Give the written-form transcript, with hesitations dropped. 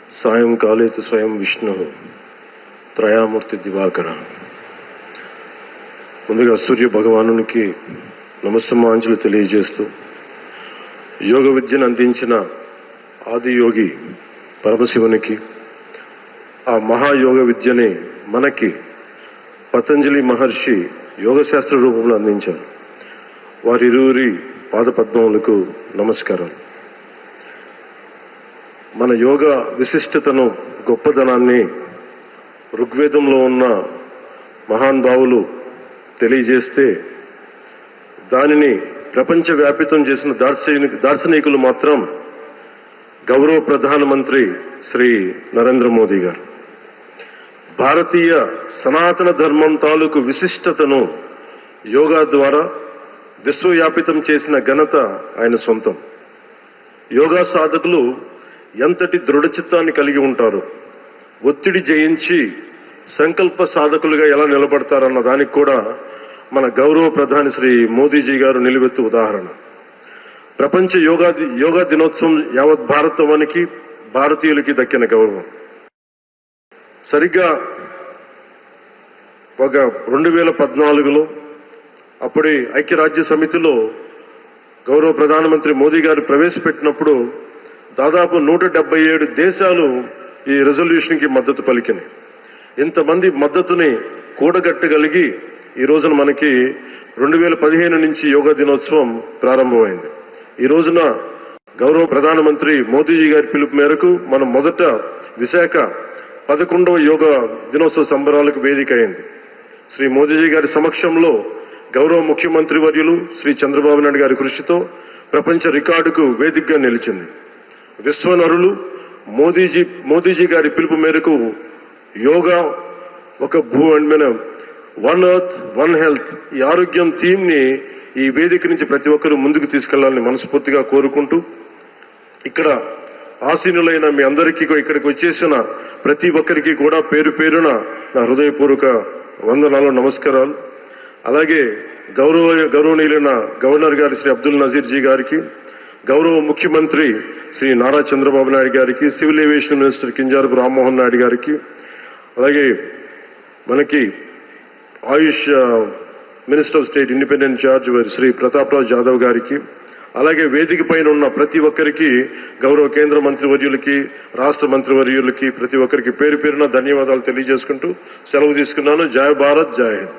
సాయంకాలేతు స్వయం విష్ణు త్రయామూర్తి దివాకర. ముందుగా సూర్య భగవానునికి నమస్సమాంజలు తెలియజేస్తూ యోగ విద్యను అందించిన ఆది యోగి పరమశివునికి, ఆ మహాయోగ విద్యని మనకి పతంజలి మహర్షి యోగశాస్త్ర రూపంలో అందించారు. వారిరువురి పాదపద్మములకు నమస్కారాలు. మన యోగ విశిష్టతను, గొప్పదనాన్ని ఋగ్వేదంలో ఉన్న మహానుభావులు తెలియజేస్తే దానిని ప్రపంచవ్యాపితం చేసిన దార్శనికులు మాత్రం గౌరవ ప్రధానమంత్రి శ్రీ నరేంద్ర మోదీ గారు. భారతీయ సనాతన ధర్మం తాలూకు విశిష్టతను యోగా ద్వారా విశ్వవ్యాపితం చేసిన ఘనత ఆయన సొంతం. యోగా సాధకులు ఎంతటి దృఢచిత్తాన్ని కలిగి ఉంటారు, ఒత్తిడి జయించి సంకల్ప సాధకులుగా ఎలా నిలబడతారన్న దానికి కూడా మన గౌరవ ప్రధాని శ్రీ మోదీజీ గారు నిలువెత్తు ఉదాహరణ. ప్రపంచ యోగా దినోత్సవం యావత్ భారతవానికి, భారతీయులకి దక్కిన గౌరవం. సరిగ్గా ఒక 2014లో అప్పటి ఐక్యరాజ్య సమితిలో గౌరవ ప్రధానమంత్రి మోదీ గారు ప్రవేశపెట్టినప్పుడు దాదాపు 177 దేశాలు ఈ రెజల్యూషన్కి మద్దతు పలికినాయి. ఇంతమంది మద్దతుని కూడగట్టగలిగి ఈ రోజున మనకి 2015 నుంచి యోగా దినోత్సవం ప్రారంభమైంది. ఈ రోజున గౌరవ ప్రధానమంత్రి మోదీజీ గారి పిలుపు మేరకు మనం మొదట విశాఖ 11వ యోగా దినోత్సవ సంబరాలకు వేదిక అయింది. శ్రీ మోదీజీ గారి సమక్షంలో గౌరవ ముఖ్యమంత్రి వర్యులు శ్రీ చంద్రబాబు నాయుడు గారి కృషితో ప్రపంచ రికార్డుకు వేదికగా నిలిచింది. విశ్వనరులు మోదీజీ గారి పిలుపు మేరకు యోగా ఒక వన్ ఎర్త్ వన్ హెల్త్, ఈ ఆరోగ్యం థీమ్ ని ఈ వేదిక నుంచి ప్రతి ఒక్కరూ ముందుకు తీసుకెళ్లాలని మనస్ఫూర్తిగా కోరుకుంటూ, ఇక్కడ ఆసీనులైన మీ అందరికీ, ఇక్కడికి వచ్చేసిన ప్రతి ఒక్కరికి కూడా పేరు పేరున నా హృదయపూర్వక వందనాలు, నమస్కారాలు. అలాగే గౌరవనీయులైన గవర్నర్ గారి శ్రీ అబ్దుల్ నజీర్ జీ గారికి, గౌరవ ముఖ్యమంత్రి శ్రీ నారా చంద్రబాబు నాయుడు గారికి, civil aviation minister Kinjarapu Rammohan Naidu గారికి, అలాగే మనకి Ayush minister of state independent charge Shri Prataprao Jadhav గారికి, అలాగే వేదిక పైన ఉన్న ప్రతి ఒక్కరికి, గౌరవ కేంద్ర మంత్రివర్యులకి, రాష్ట్ర మంత్రివర్యులకి, ప్రతి ఒక్కరికి పేరు పేరున ధన్యవాదాలు తెలియజేసుకుంటూ సెలవు తీసుకున్నాను. జై భారత్, జై హింద్.